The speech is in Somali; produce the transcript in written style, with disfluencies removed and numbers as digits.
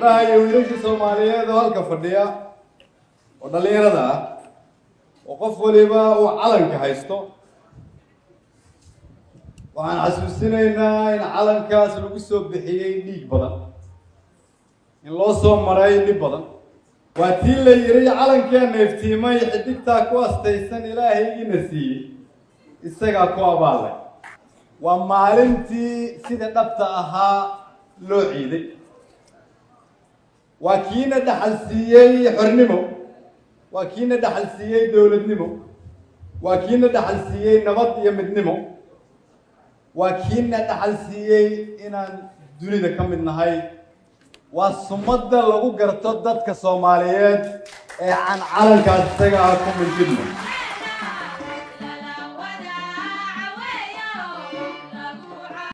gabdhaha iyo wiilasha Soomaaliyeed oo halka fadhiya oo dhalinyarada ah oo qof waliba uu calanka haysto waxaan xasuusinaynaa in calankaas lagu soo bixiyay dhiig badan in loo soo maray dhib badan waa tii la yiri calankeena iftiimay xidigta ku astaysan Ilaahaygiina siiyay isaga ku abaalay waa maalintii sida dhabta ahaa loo ciiday waa kiina dhaxal siiyay xornimo waa kiina dhaxal siiyay dawladnimo waa kiina dhaxal siiyay nabad iyo midnimo waa kiina dhaxal siiyay inaan dunida ka mid nahay waa sumadda lagu garto dadka Soomaaliyeed ee aan calankaas isaga ku mid jirno